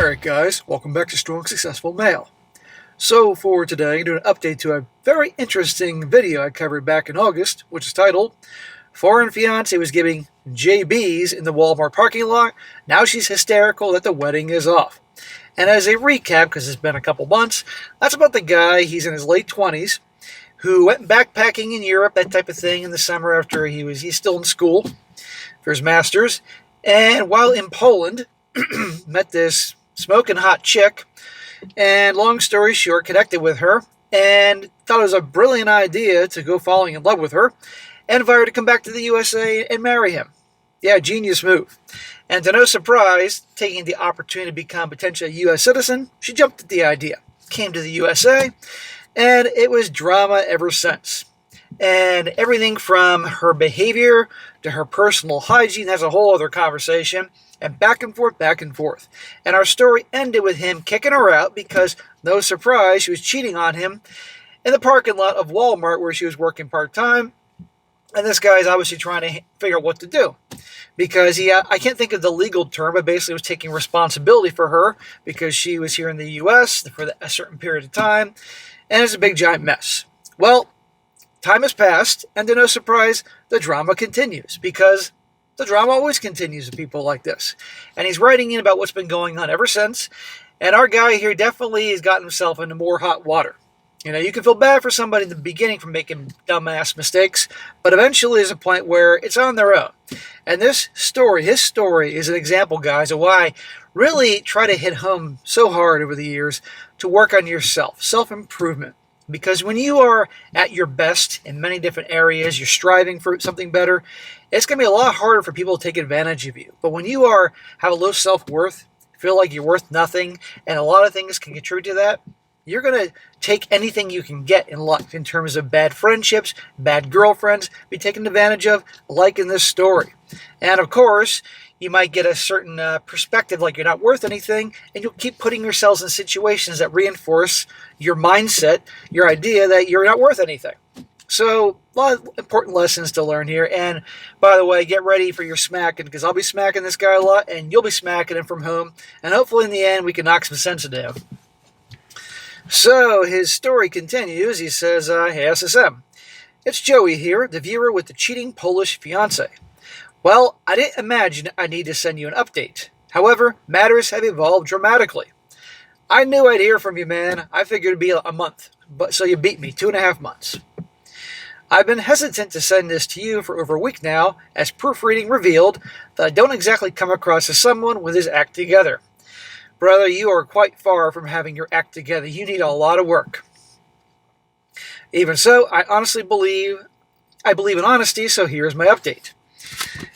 Alright guys, welcome back to Strong Successful Male. So for today, I'm doing an update to a very interesting video I covered back in August, which is titled, Foreign Fiancée was giving JBs in the Walmart parking lot, now she's hysterical that the wedding is off. And as a recap, because it's been a couple months, that's about the guy, he's in his late 20s, who went backpacking in Europe, that type of thing, in the summer after he's still in school for his master's. And while in Poland, met this smoking hot chick, and long story short, connected with her, and thought it was a brilliant idea to go falling in love with her, and invited her to come back to the USA and marry him. Yeah, genius move. And to no surprise, taking the opportunity to become potentially a U.S. citizen, she jumped at the idea, came to the USA, and it was drama ever since. And everything from her behavior to her personal hygiene, that's a whole other conversation. And back and forth, back and forth. And our story ended with him kicking her out because, no surprise, she was cheating on him in the parking lot of Walmart where she was working part-time. And this guy's obviously trying to figure out what to do. Because I can't think of the legal term, but basically was taking responsibility for her because she was here in the U.S. for a certain period of time. And it's a big giant mess. Well, time has passed, and to no surprise, the drama continues because the drama always continues with people like this. And he's writing in about what's been going on ever since. And our guy here definitely has gotten himself into more hot water. You know, you can feel bad for somebody in the beginning for making dumbass mistakes, but eventually there's a point where it's on their own. And this story, his story, is an example, guys, of why I really try to hit home so hard over the years to work on yourself, self-improvement. Because when you are at your best in many different areas, you're striving for something better, it's going to be a lot harder for people to take advantage of you. But when you have a low self-worth, feel like you're worth nothing, and a lot of things can contribute to that, you're going to take anything you can get in life in terms of bad friendships, bad girlfriends, be taken advantage of, like in this story. And of course, you might get a certain perspective like you're not worth anything, and you'll keep putting yourselves in situations that reinforce your mindset, your idea that you're not worth anything. So, a lot of important lessons to learn here. And by the way, get ready for your smacking, because I'll be smacking this guy a lot, and you'll be smacking him from home. And hopefully in the end, we can knock some sense into him. So, his story continues. He says, Hey SSM, it's Joey here, the viewer with the cheating Polish fiancé. Well, I didn't imagine I need to send you an update. However, matters have evolved dramatically. I knew I'd hear from you, man. I figured it'd be a month, but so you beat me, 2.5 months. I've been hesitant to send this to you for over a week now, as proofreading revealed that I don't exactly come across as someone with his act together. Brother, you are quite far from having your act together. You need a lot of work. Even so, I believe in honesty, so here's my update.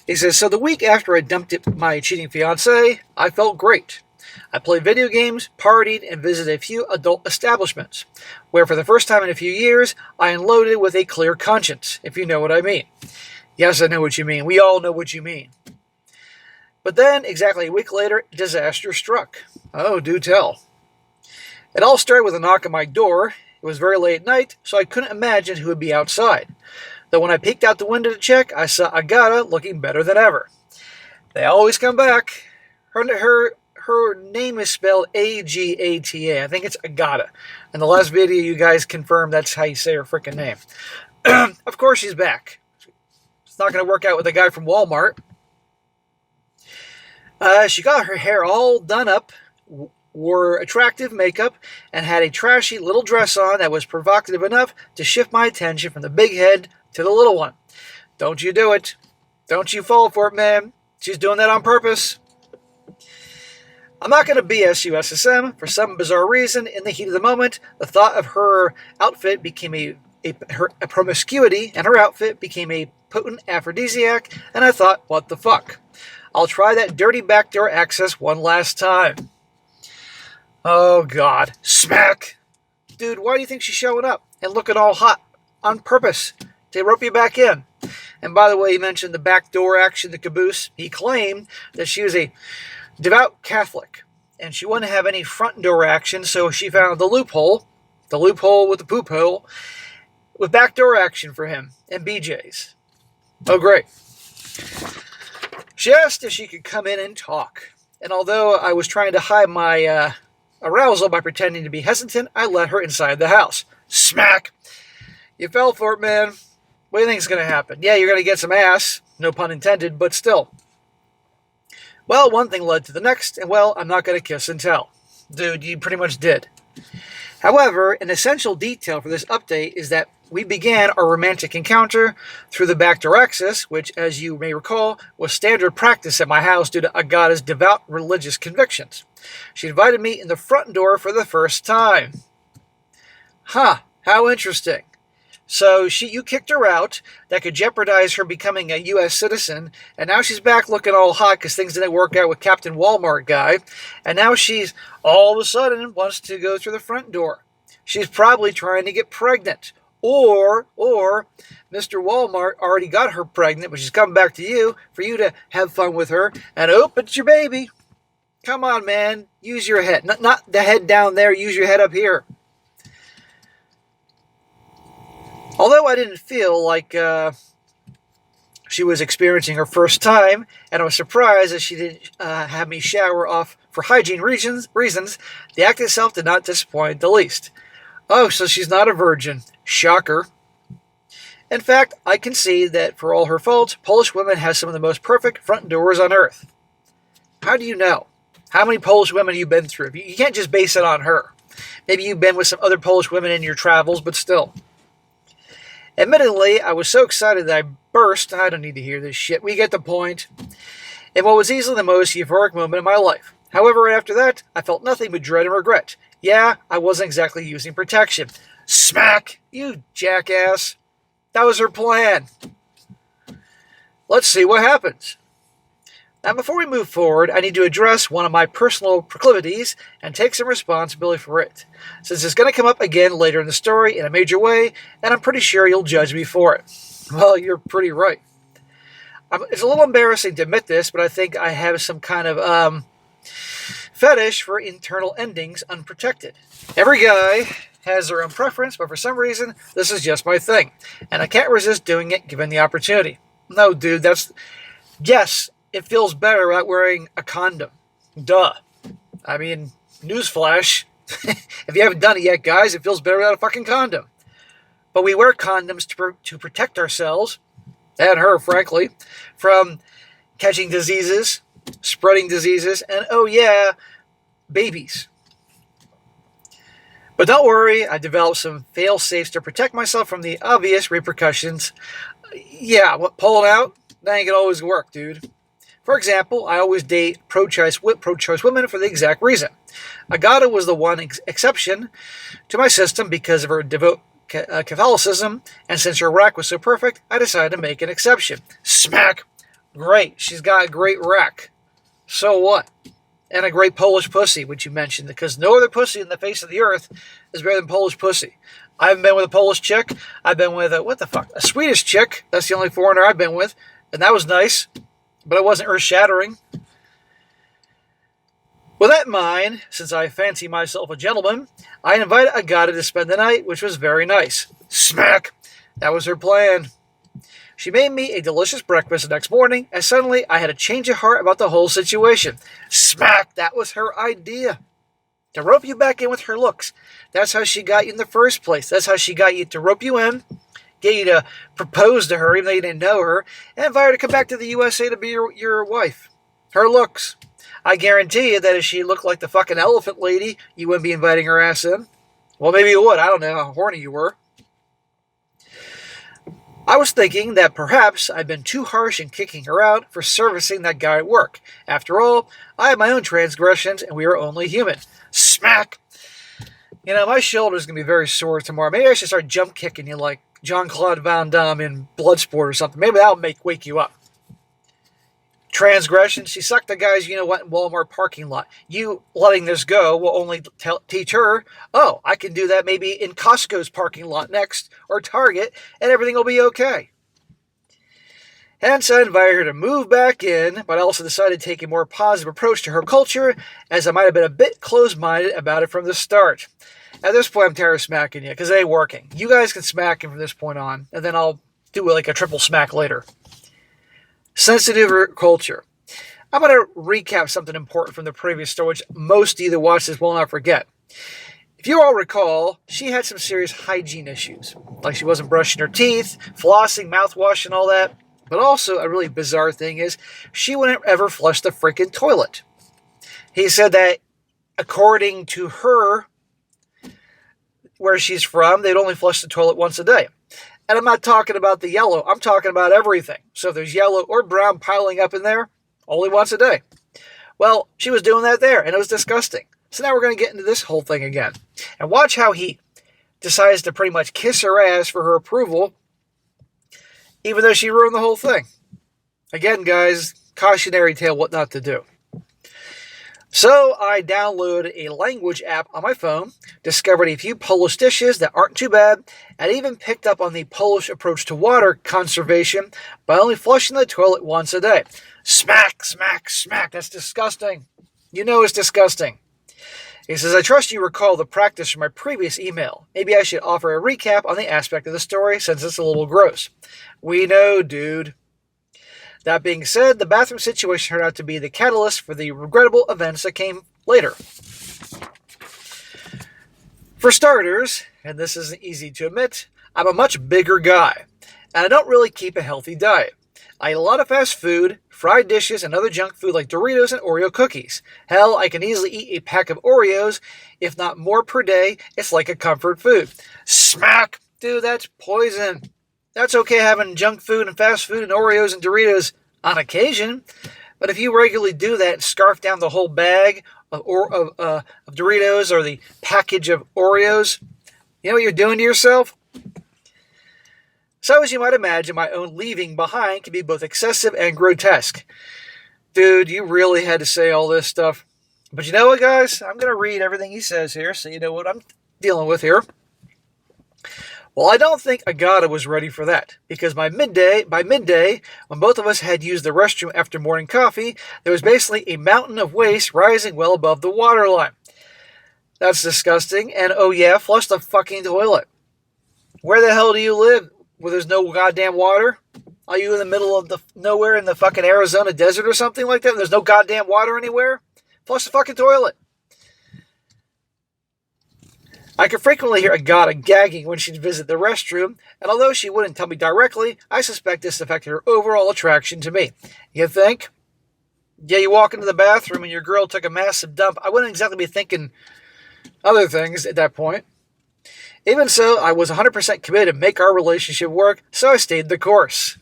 He says, so the week after I dumped my cheating fiancé, I felt great. I played video games, partied, and visited a few adult establishments, where for the first time in a few years, I unloaded with a clear conscience, if you know what I mean. Yes, I know what you mean. We all know what you mean. But then, exactly a week later, disaster struck. Oh, do tell. It all started with a knock on my door. It was very late at night, so I couldn't imagine who would be outside. Though when I peeked out the window to check, I saw Agata looking better than ever. They always come back. Her name is spelled A-G-A-T-A. I think it's Agata. In the last video, you guys confirmed that's how you say her freaking name. Of course she's back. It's not going to work out with a guy from Walmart. She got her hair all done up, wore attractive makeup, and had a trashy little dress on that was provocative enough to shift my attention from the big head to the little one. Don't you do it. Don't you fall for it, man. She's doing that on purpose. I'm not going to BS you, SSM. For some bizarre reason, in the heat of the moment, the thought of her outfit became her promiscuity, and her outfit became a potent aphrodisiac, and I thought, what the fuck? I'll try that dirty backdoor access one last time. Oh, God. Smack. Dude, why do you think she's showing up and looking all hot on purpose to rope you back in? And by the way, he mentioned the backdoor action, the caboose. He claimed that she was a devout Catholic, and she wouldn't have any front door action, so she found the loophole with the poop hole, with backdoor action for him and BJ's. Oh, great. She asked if she could come in and talk. And although I was trying to hide my arousal by pretending to be hesitant, I let her inside the house. Smack! You fell for it, man. What do you think is going to happen? Yeah, you're going to get some ass. No pun intended, but still. Well, one thing led to the next, and well, I'm not going to kiss and tell. Dude, you pretty much did. However, an essential detail for this update is that we began our romantic encounter through the back door access, which, as you may recall, was standard practice at my house due to Agata's devout religious convictions. She invited me in the front door for the first time. Huh, how interesting. So you kicked her out. That could jeopardize her becoming a U.S. citizen, and now she's back looking all hot because things didn't work out with Captain Walmart guy, and now she's all of a sudden wants to go through the front door. She's probably trying to get pregnant. Or Mr. Walmart already got her pregnant, but she's coming back to you for you to have fun with her, and it's your baby. Come on, man. Use your head. Not the head down there. Use your head up here. Although I didn't feel like she was experiencing her first time, and I was surprised that she didn't have me shower off for hygiene reasons, the act itself did not disappoint the least. Oh, so she's not a virgin. Shocker. In fact, I can see that for all her faults, Polish women have some of the most perfect front doors on earth. How do you know? How many Polish women have you been through? You can't just base it on her. Maybe you've been with some other Polish women in your travels, but still. Admittedly, I was so excited that I burst. I don't need to hear this shit. We get the point. In what was easily the most euphoric moment of my life. However, right after that, I felt nothing but dread and regret. Yeah, I wasn't exactly using protection. Smack! You jackass. That was her plan. Let's see what happens. Now, before we move forward, I need to address one of my personal proclivities and take some responsibility for it, since it's going to come up again later in the story in a major way, and I'm pretty sure you'll judge me for it. Well, you're pretty right. It's a little embarrassing to admit this, but I think I have some kind of fetish for internal endings unprotected. Every guy has their own preference, but for some reason, this is just my thing, and I can't resist doing it given the opportunity. No, dude, yes, it feels better without wearing a condom. Duh. I mean, newsflash. If you haven't done it yet, guys, it feels better without a fucking condom. But we wear condoms to protect ourselves, and her, frankly, from catching diseases, spreading diseases, and, oh yeah, babies. But don't worry, I developed some fail-safes to protect myself from the obvious repercussions. Yeah, pulling out? That ain't gonna always work, dude. For example, I always date pro-choice women for the exact reason. Agata was the one exception to my system because of her devout Catholicism, and since her rack was so perfect, I decided to make an exception. Smack! Great, she's got a great rack. So what? And a great Polish pussy, which you mentioned, because no other pussy in the face of the earth is better than Polish pussy. I haven't been with a Polish chick. I've been with a Swedish chick. That's the only foreigner I've been with, and that was nice. But it wasn't earth-shattering. With that in mind, since I fancy myself a gentleman, I invited Agata to spend the night, which was very nice. Smack! That was her plan. She made me a delicious breakfast the next morning, and suddenly I had a change of heart about the whole situation. Smack! That was her idea. To rope you back in with her looks. That's how she got you in the first place. That's how she got you to rope you in, get you to propose to her even though you didn't know her, and invite her to come back to the USA to be your wife. Her looks. I guarantee you that if she looked like the fucking elephant lady, you wouldn't be inviting her ass in. Well, maybe you would. I don't know how horny you were. I was thinking that perhaps I'd been too harsh in kicking her out for servicing that guy at work. After all, I have my own transgressions, and we are only human. Smack! You know, my shoulder's going to be very sore tomorrow. Maybe I should start jump kicking you like Jean-Claude Van Damme in Bloodsport or something. Maybe that'll wake you up. Transgression. She sucked the guys, in Walmart parking lot. You letting this go will only teach her, oh, I can do that maybe in Costco's parking lot next, or Target, and everything will be okay. Hence, I invited her to move back in, but I also decided to take a more positive approach to her culture, as I might have been a bit closed-minded about it from the start. At this point, I'm tired of smacking you, because it ain't working. You guys can smack him from this point on, and then I'll do like a triple smack later. Sensitive culture. I'm going to recap something important from the previous story, which most of you that watch this will not forget. If you all recall, she had some serious hygiene issues, like she wasn't brushing her teeth, flossing, mouthwash, and all that. But also, a really bizarre thing is, she wouldn't ever flush the freaking toilet. He said that, according to her, where she's from, they'd only flush the toilet once a day. And I'm not talking about the yellow, I'm talking about everything. So if there's yellow or brown piling up in there, only once a day. Well, she was doing that there, and it was disgusting. So now we're going to get into this whole thing again. And watch how he decides to pretty much kiss her ass for her approval, even though she ruined the whole thing. Again, guys, cautionary tale what not to do. So I downloaded a language app on my phone, discovered a few Polish dishes that aren't too bad, and even picked up on the Polish approach to water conservation by only flushing the toilet once a day. Smack, smack, smack. That's disgusting. You know it's disgusting. He says, I trust you recall the practice from my previous email. Maybe I should offer a recap on the aspect of the story since it's a little gross. We know, dude. That being said, the bathroom situation turned out to be the catalyst for the regrettable events that came later. For starters, and this isn't easy to admit, I'm a much bigger guy, and I don't really keep a healthy diet. I eat a lot of fast food, fried dishes, and other junk food like Doritos and Oreo cookies. Hell, I can easily eat a pack of Oreos, if not more per day. It's like a comfort food. Smack! Dude, that's poison. That's okay having junk food and fast food and Oreos and Doritos on occasion, but if you regularly do that and scarf down the whole bag of Doritos or the package of Oreos, you know what you're doing to yourself? So as you might imagine, my own leaving behind can be both excessive and grotesque. Dude, you really had to say all this stuff. But you know what, guys? I'm going to read everything he says here so you know what I'm dealing with here. Well, I don't think Agata was ready for that, because by midday, when both of us had used the restroom after morning coffee, there was basically a mountain of waste rising well above the waterline. That's disgusting, and oh yeah, flush the fucking toilet. Where the hell do you live where there's no goddamn water? Are you in the middle of the nowhere in the fucking Arizona desert or something like that? There's no goddamn water anywhere? Flush the fucking toilet. I could frequently hear Agata gagging when she'd visit the restroom, and although she wouldn't tell me directly, I suspect this affected her overall attraction to me. You think? Yeah, you walk into the bathroom and your girl took a massive dump. I wouldn't exactly be thinking other things at that point. Even so, I was 100% committed to make our relationship work, so I stayed the course.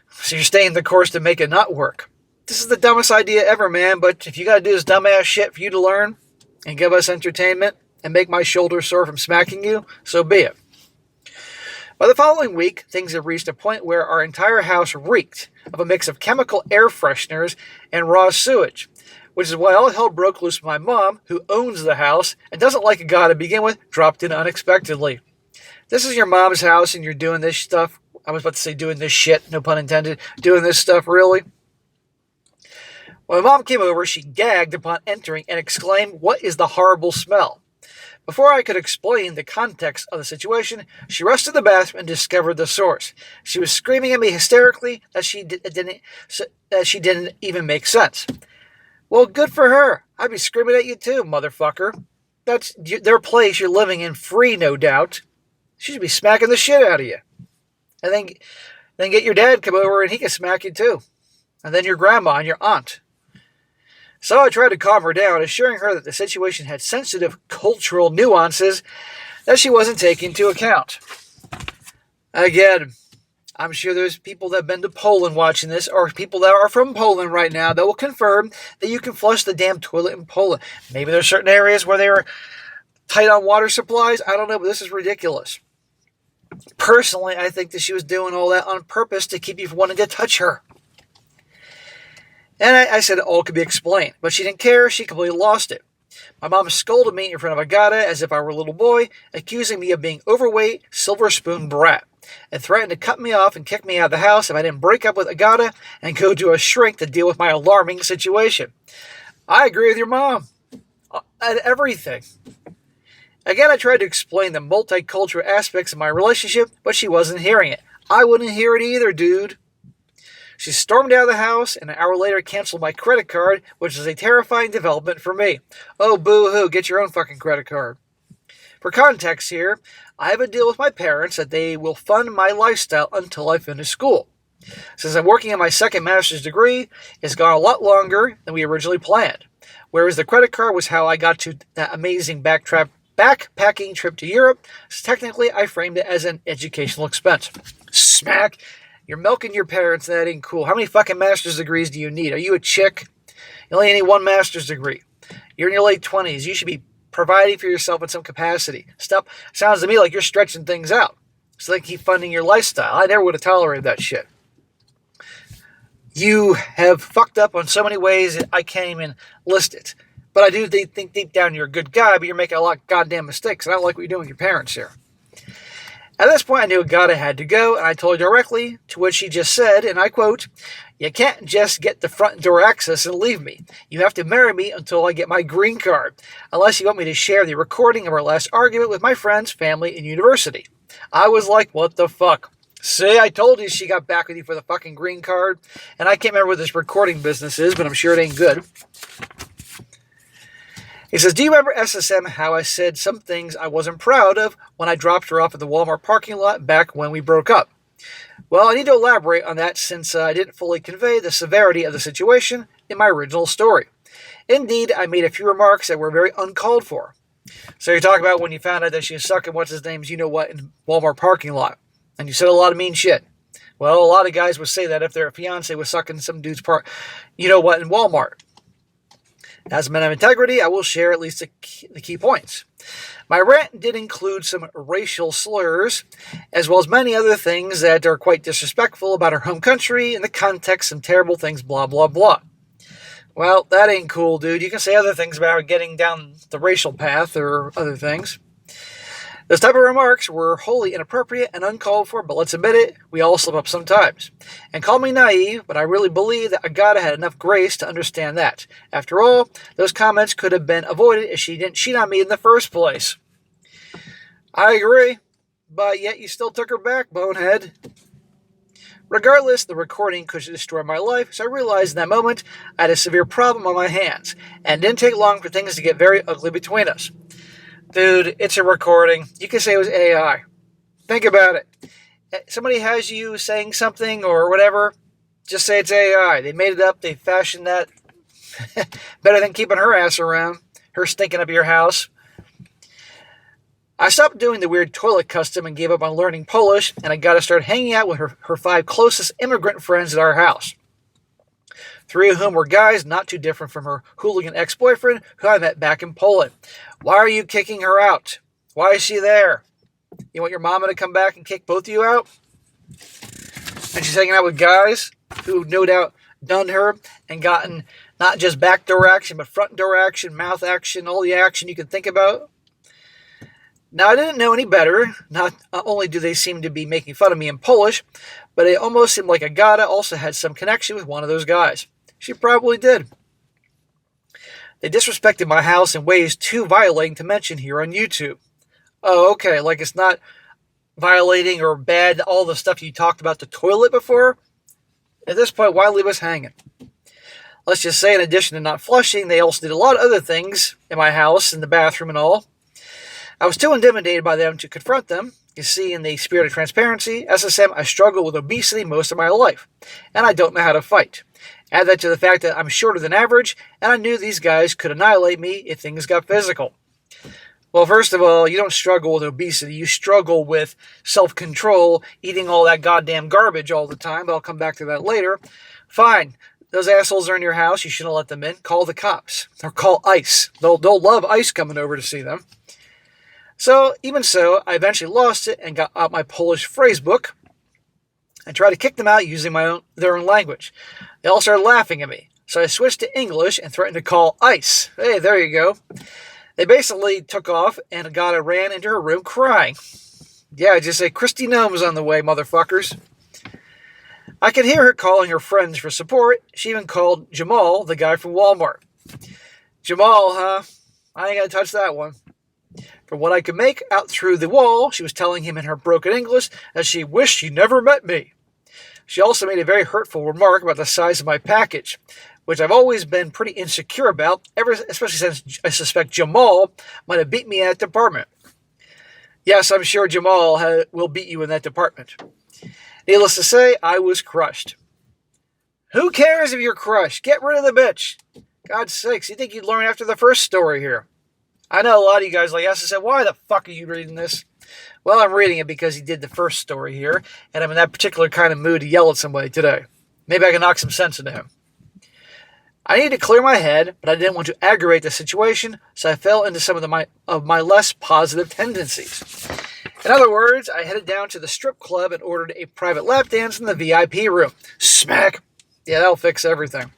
So you're staying the course to make it not work. This is the dumbest idea ever, man, but if you gotta do this dumbass shit for you to learn and give us entertainment and make my shoulder sore from smacking you, so be it. By the following week, things had reached a point where our entire house reeked of a mix of chemical air fresheners and raw sewage, which is why all hell broke loose when my mom, who owns the house and doesn't like a guy to begin with, dropped in unexpectedly. This is your mom's house and you're doing this stuff. I was about to say doing this shit, no pun intended. Doing this stuff, really? When my mom came over, she gagged upon entering and exclaimed, "What is the horrible smell?" Before I could explain the context of the situation, she rushed to the bathroom and discovered the source. She was screaming at me hysterically that she didn't even make sense. Well, good for her. I'd be screaming at you too, motherfucker. That's their place you're living in, free, no doubt. She should be smacking the shit out of you. And then get your dad come over and he can smack you too. And then your grandma and your aunt. So I tried to calm her down, assuring her that the situation had sensitive cultural nuances that she wasn't taking into account. Again, I'm sure there's people that have been to Poland watching this, or people that are from Poland right now that will confirm that you can flush the damn toilet in Poland. Maybe there's certain areas where they were tight on water supplies. I don't know, but this is ridiculous. Personally, I think that she was doing all that on purpose to keep you from wanting to touch her. And I said it all could be explained, but she didn't care. She completely lost it. My mom scolded me in front of Agata as if I were a little boy, accusing me of being overweight, silver spoon brat, and threatened to cut me off and kick me out of the house if I didn't break up with Agata and go to a shrink to deal with my alarming situation. I agree with your mom at everything. Again, I tried to explain the multicultural aspects of my relationship, but she wasn't hearing it. I wouldn't hear it either, dude. She stormed out of the house and an hour later canceled my credit card, which is a terrifying development for me. Oh, boo-hoo, get your own fucking credit card. For context here, I have a deal with my parents that they will fund my lifestyle until I finish school. Since I'm working on my second master's degree, it's gone a lot longer than we originally planned. Whereas the credit card was how I got to that amazing backpacking trip to Europe, so technically I framed it as an educational expense. Smack! You're milking your parents, and that ain't cool. How many fucking master's degrees do you need? Are you a chick? You only need one master's degree. You're in your late 20s. You should be providing for yourself in some capacity. Sounds to me like you're stretching things out so they keep funding your lifestyle. I never would have tolerated that shit. You have fucked up on so many ways that I can't even list it. But I do think deep down you're a good guy, but you're making a lot of goddamn mistakes. And I don't like what you're doing with your parents here. At this point, I knew God I had to go, and I told her directly, to which she just said, and I quote, "You can't just get the front door access and leave me. You have to marry me until I get my green card, unless you want me to share the recording of our last argument with my friends, family, and university." I was like, what the fuck? See, I told you she got back with you for the fucking green card, and I can't remember what this recording business is, but I'm sure it ain't good. He says, "Do you remember SSM how I said some things I wasn't proud of when I dropped her off at the Walmart parking lot back when we broke up? Well, I need to elaborate on that since I didn't fully convey the severity of the situation in my original story. Indeed, I made a few remarks that were very uncalled for." So you're talking about when you found out that she was sucking what's-his-name's you-know-what in Walmart parking lot, and you said a lot of mean shit. Well, a lot of guys would say that if their fiancé was sucking some dude's you-know-what in Walmart. As a man of integrity, I will share at least the key points. My rant did include some racial slurs, as well as many other things that are quite disrespectful about her home country in the context of terrible things, blah, blah, blah. Well, that ain't cool, dude. You can say other things about getting down the racial path or other things. Those type of remarks were wholly inappropriate and uncalled for, but let's admit it, we all slip up sometimes. And call me naive, but I really believe that Agata had enough grace to understand that. After all, those comments could have been avoided if she didn't cheat on me in the first place. I agree, but yet you still took her back, bonehead. Regardless, the recording could destroy my life, so I realized in that moment I had a severe problem on my hands, and it didn't take long for things to get very ugly between us. Dude, it's a recording. You can say it was AI. Think about it. Somebody has you saying something or whatever, just say it's AI. They made it up. They fashioned that. Better than keeping her ass around. Her stinking up your house. I stopped doing the weird toilet custom and gave up on learning Polish, and I got to start hanging out with her 5 closest immigrant friends at our house. 3 of whom were guys not too different from her hooligan ex-boyfriend who I met back in Poland. Why are you kicking her out? Why is she there? You want your mama to come back and kick both of you out? And she's hanging out with guys who no doubt done her and gotten not just back door action, but front door action, mouth action, all the action you can think about. Now, I didn't know any better. Not only do they seem to be making fun of me in Polish, but it almost seemed like Agata also had some connection with one of those guys. She probably did. They disrespected my house in ways too violating to mention here on YouTube. Oh, okay, like it's not violating or bad, all the stuff you talked about the toilet before? At this point, why leave us hanging? Let's just say in addition to not flushing, they also did a lot of other things in my house, in the bathroom and all. I was too intimidated by them to confront them. You see, in the spirit of transparency, SSM, I struggled with obesity most of my life, and I don't know how to fight. Add that to the fact that I'm shorter than average, and I knew these guys could annihilate me if things got physical. Well, first of all, you don't struggle with obesity. You struggle with self-control, eating all that goddamn garbage all the time, but I'll come back to that later. Fine. Those assholes are in your house. You shouldn't let them in. Call the cops. Or call ICE. They'll love ICE coming over to see them. So, even so, I eventually lost it and got out my Polish phrase book and tried to kick them out using their own language. They all started laughing at me, so I switched to English and threatened to call ICE. Hey, there you go. They basically took off and Agata ran into her room crying. Yeah, I just say, Christy Gnome's on the way, motherfuckers. I could hear her calling her friends for support. She even called Jamal, the guy from Walmart. Jamal, huh? I ain't gonna touch that one. From what I could make out through the wall, she was telling him in her broken English that she wished she never met me. She also made a very hurtful remark about the size of my package, which I've always been pretty insecure about, especially since I suspect Jamal might have beat me in that department. Yes, I'm sure Jamal will beat you in that department. Needless to say, I was crushed. Who cares if you're crushed? Get rid of the bitch. God's sakes, you think you'd learn after the first story here? I know a lot of you guys like SSM, why the fuck are you reading this? Well, I'm reading it because he did the first story here, and I'm in that particular kind of mood to yell at somebody today. Maybe I can knock some sense into him. I needed to clear my head, but I didn't want to aggravate the situation, so I fell into some of my less positive tendencies. In other words, I headed down to the strip club and ordered a private lap dance in the VIP room. Smack! Yeah, that'll fix everything.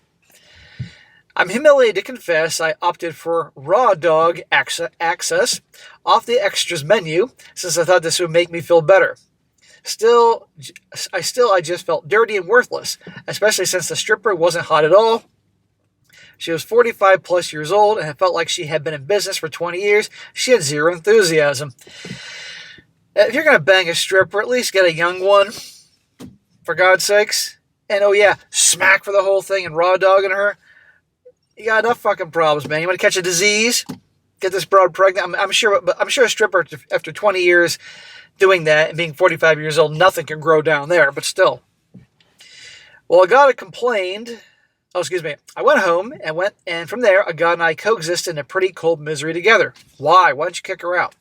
I'm humiliated to confess I opted for raw dog access off the extras menu since I thought this would make me feel better. I just felt dirty and worthless, especially since the stripper wasn't hot at all. She was 45 plus years old and it felt like she had been in business for 20 years. She had zero enthusiasm. If you're going to bang a stripper, at least get a young one, for God's sakes. And oh yeah, smack for the whole thing and raw dogging her. You got enough fucking problems, man. You want to catch a disease? Get this broad pregnant? I'm sure a stripper after 20 years doing that and being 45 years old, nothing can grow down there, but still. Well, Agata complained. Oh, excuse me. I went home and from there, Agata and I coexisted in a pretty cold misery together. Why? Why don't you kick her out?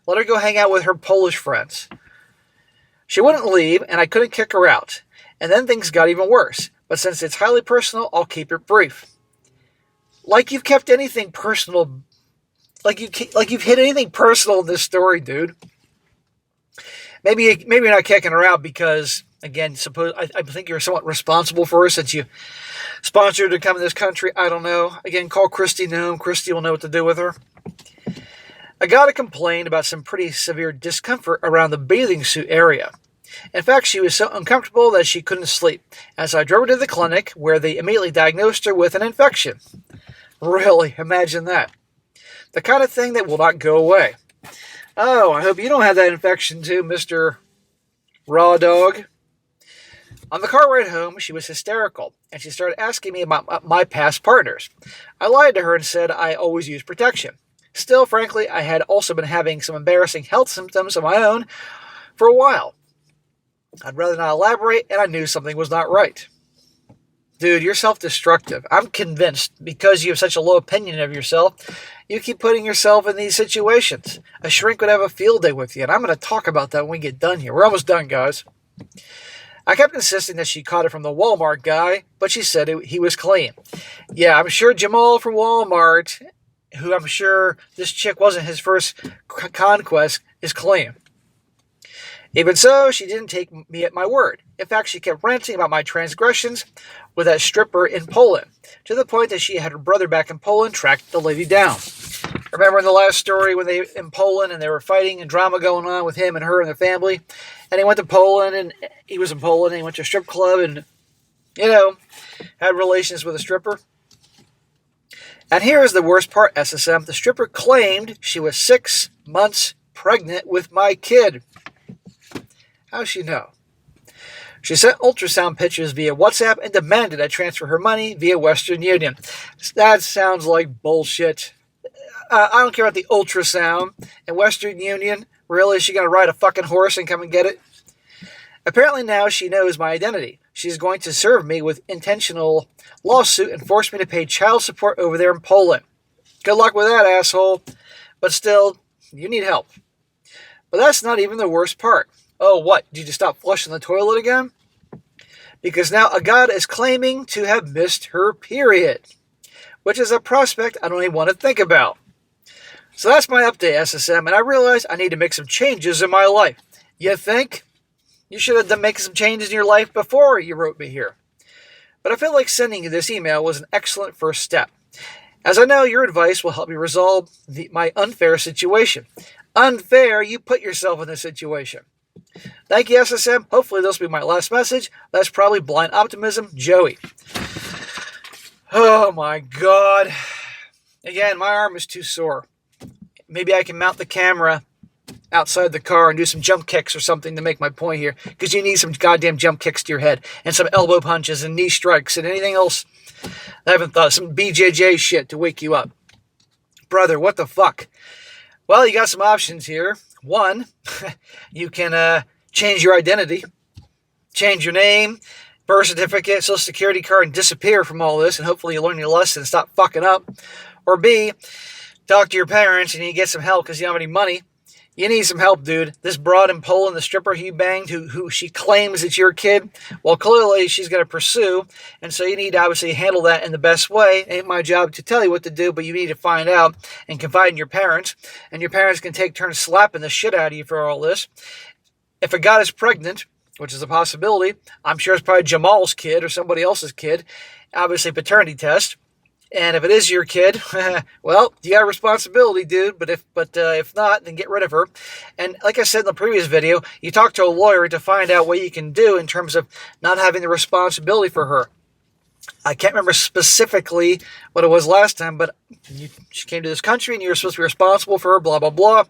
Let her go hang out with her Polish friends. She wouldn't leave, and I couldn't kick her out. And then things got even worse. But since it's highly personal, I'll keep it brief. Like you've kept anything personal, like you've hit anything personal in this story, dude. Maybe you're not kicking her out because, again, I think you're somewhat responsible for her since you sponsored her to come to this country. I don't know. Again, call Christy Noem. Christy will know what to do with her. Agata complained about some pretty severe discomfort around the bathing suit area. In fact, she was so uncomfortable that she couldn't sleep, as I drove her to the clinic where they immediately diagnosed her with an infection. Really, imagine that. The kind of thing that will not go away. Oh, I hope you don't have that infection too, Mr. Raw Dog. On the car ride home, she was hysterical, and she started asking me about my past partners. I lied to her and said I always use protection. Still, frankly, I had also been having some embarrassing health symptoms of my own for a while. I'd rather not elaborate, and I knew something was not right. Dude, you're self-destructive. I'm convinced because you have such a low opinion of yourself, you keep putting yourself in these situations. A shrink would have a field day with you, and I'm going to talk about that when we get done here. We're almost done, guys. I kept insisting that she caught it from the Walmart guy, but she said he was clean. Yeah, I'm sure Jamal from Walmart, who I'm sure this chick wasn't his first conquest, is clean. Even so, she didn't take me at my word. In fact, she kept ranting about my transgressions with that stripper in Poland, to the point that she had her brother back in Poland track the lady down. Remember in the last story when they were in Poland and they were fighting and drama going on with him and her and their family? And he went to Poland and he was in Poland and he went to a strip club and, had relations with a stripper. And here is the worst part, SSM. The stripper claimed she was 6 months pregnant with my kid. How's she know? She sent ultrasound pictures via WhatsApp and demanded I transfer her money via Western Union. That sounds like bullshit. I don't care about the ultrasound. And Western Union, really? Is she going to ride a fucking horse and come and get it? Apparently now she knows my identity. She's going to serve me with intentional lawsuit and force me to pay child support over there in Poland. Good luck with that, asshole. But still, you need help. But that's not even the worst part. Oh, what? Did you stop flushing the toilet again? Because now Agata is claiming to have missed her period, which is a prospect I don't even want to think about. So that's my update, SSM, and I realize I need to make some changes in my life. You think? You should have done making some changes in your life before you wrote me here. But I feel like sending you this email was an excellent first step, as I know your advice will help me resolve my unfair situation. Unfair, you put yourself in this situation. Thank you, SSM. Hopefully this will be my last message. That's probably blind optimism, Joey. Oh my God. Again, my arm is too sore. Maybe I can mount the camera outside the car and do some jump kicks or something to make my point here, because you need some goddamn jump kicks to your head and some elbow punches and knee strikes and anything else I haven't thought, some BJJ shit to wake you up. Brother, what the fuck? Well, you got some options here. One, you can change your identity, change your name, birth certificate, social security card, and disappear from all this, and hopefully you learn your lesson and stop fucking up. Or B, talk to your parents and you get some help because you don't have any money. You need some help, dude. This broad in Poland, the stripper you banged, who she claims it's your kid, well, clearly she's going to pursue, and so you need to obviously handle that in the best way. It ain't my job to tell you what to do, but you need to find out and confide in your parents, and your parents can take turns slapping the shit out of you for all this. If a god is pregnant, which is a possibility, I'm sure it's probably Jamal's kid or somebody else's kid, obviously paternity test. And if it is your kid, well, you got a responsibility, dude. But if not, then get rid of her. And like I said in the previous video, you talk to a lawyer to find out what you can do in terms of not having the responsibility for her. I can't remember specifically what it was last time, but she came to this country and you were supposed to be responsible for her, blah, blah, blah.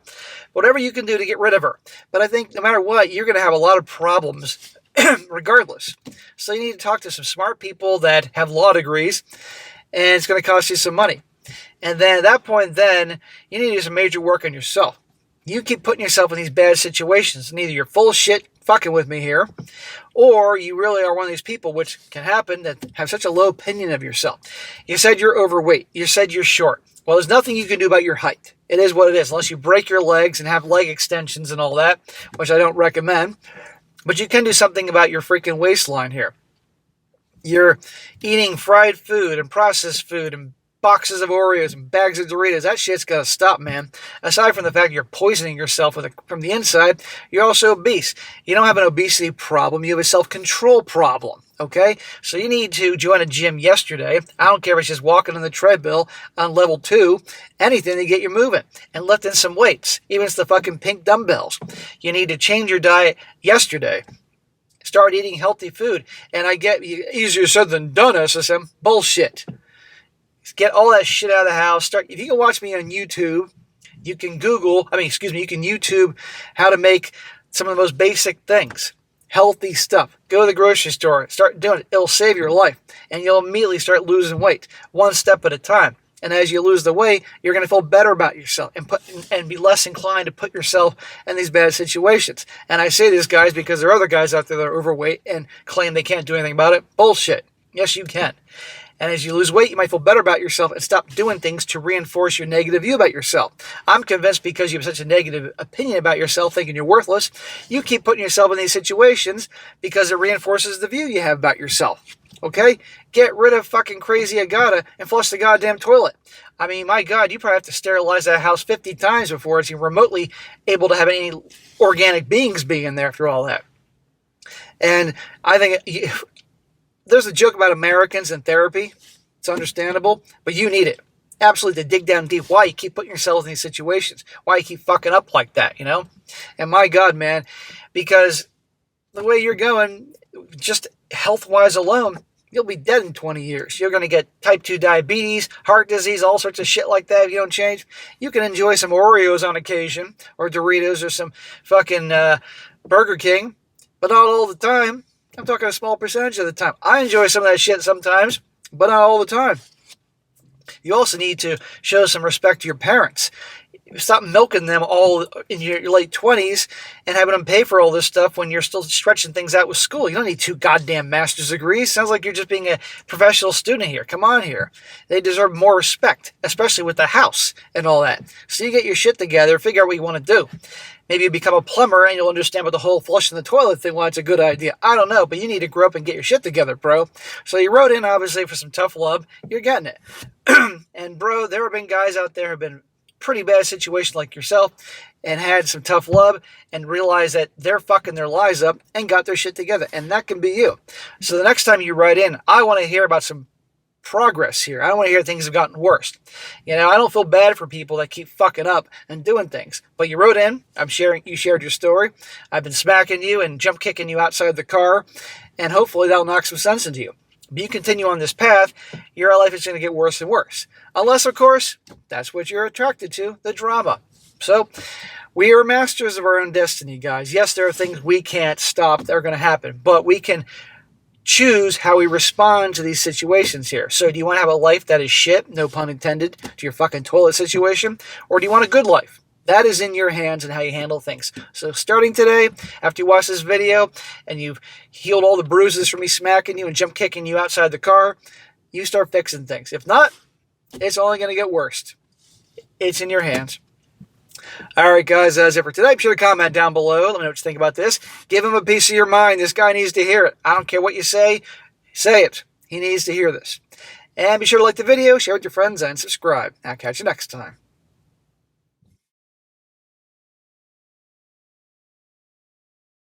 Whatever you can do to get rid of her. But I think no matter what, you're going to have a lot of problems regardless. So you need to talk to some smart people that have law degrees, and it's going to cost you some money. And then at that point, then you need to do some major work on yourself. You keep putting yourself in these bad situations, and either you're full of shit fucking with me here, or you really are one of these people, which can happen, that have such a low opinion of yourself. You said you're overweight. You said you're short. Well, there's nothing you can do about your height. It is what it is, unless you break your legs and have leg extensions and all that, which I don't recommend. But you can do something about your freaking waistline here. You're eating fried food and processed food and boxes of Oreos and bags of Doritos. That shit's got to stop, man. Aside from the fact you're poisoning yourself from the inside, you're also obese. You don't have an obesity problem. You have a self-control problem, okay? So you need to join a gym yesterday. I don't care if it's just walking on the treadmill on level 2, anything to get you moving, and lifting some weights, even if it's the fucking pink dumbbells. You need to change your diet yesterday. Start eating healthy food. And I get easier said than done, SSM. Bullshit. Get all that shit out of the house. If you can watch me on YouTube, you can you can YouTube how to make some of the most basic things. Healthy stuff. Go to the grocery store. Start doing it. It'll save your life. And you'll immediately start losing weight. One step at a time. And as you lose the weight, you're going to feel better about yourself and be less inclined to put yourself in these bad situations. And I say this, guys, because there are other guys out there that are overweight and claim they can't do anything about it. Bullshit. Yes, you can. And as you lose weight, you might feel better about yourself and stop doing things to reinforce your negative view about yourself. I'm convinced because you have such a negative opinion about yourself, thinking you're worthless, you keep putting yourself in these situations because it reinforces the view you have about yourself. Okay? Get rid of fucking crazy Agata and flush the goddamn toilet. I mean, my God, you probably have to sterilize that house 50 times before it's even remotely able to have any organic beings being in there after all that. And I think there's a joke about Americans and therapy. It's understandable, but you need it. Absolutely, to dig down deep. Why you keep putting yourself in these situations? Why you keep fucking up like that, you know? And my God, man, because the way you're going, just health-wise alone, you'll be dead in 20 years. You're going to get type 2 diabetes, heart disease, all sorts of shit like that if you don't change. You can enjoy some Oreos on occasion, or Doritos, or some fucking Burger King, but not all the time. I'm talking a small percentage of the time. I enjoy some of that shit sometimes, but not all the time. You also need to show some respect to your parents. Stop milking them all in your late 20s and having them pay for all this stuff when you're still stretching things out with school. You don't need 2 goddamn master's degrees. Sounds like you're just being a professional student here. Come on here. They deserve more respect, especially with the house and all that. So you get your shit together, figure out what you want to do. Maybe you become a plumber and you'll understand what the whole flushing the toilet thing, why it's a good idea. I don't know, but you need to grow up and get your shit together, bro. So you wrote in, obviously, for some tough love. You're getting it. And, bro, there have been guys out there who have been pretty bad situation like yourself and had some tough love and realized that they're fucking their lives up and got their shit together. And that can be you. So the next time you write in, I want to hear about some progress here. I don't want to hear things have gotten worse. You know, I don't feel bad for people that keep fucking up and doing things. But you wrote in, you shared your story. I've been smacking you and jump kicking you outside the car, and hopefully that'll knock some sense into you. But you continue on this path, your life is going to get worse and worse. Unless, of course, that's what you're attracted to, the drama. So we are masters of our own destiny, guys. Yes, there are things we can't stop that are going to happen, but we can choose how we respond to these situations here. So do you want to have a life that is shit, no pun intended, to your fucking toilet situation? Or do you want a good life? That is in your hands and how you handle things. So starting today, after you watch this video and you've healed all the bruises from me smacking you and jump kicking you outside the car, you start fixing things. If not, it's only going to get worse. It's in your hands. All right, guys, that's it for today. Be sure to comment down below. Let me know what you think about this. Give him a piece of your mind. This guy needs to hear it. I don't care what you say it. He needs to hear this. And be sure to like the video, share with your friends, and subscribe. I'll catch you next time.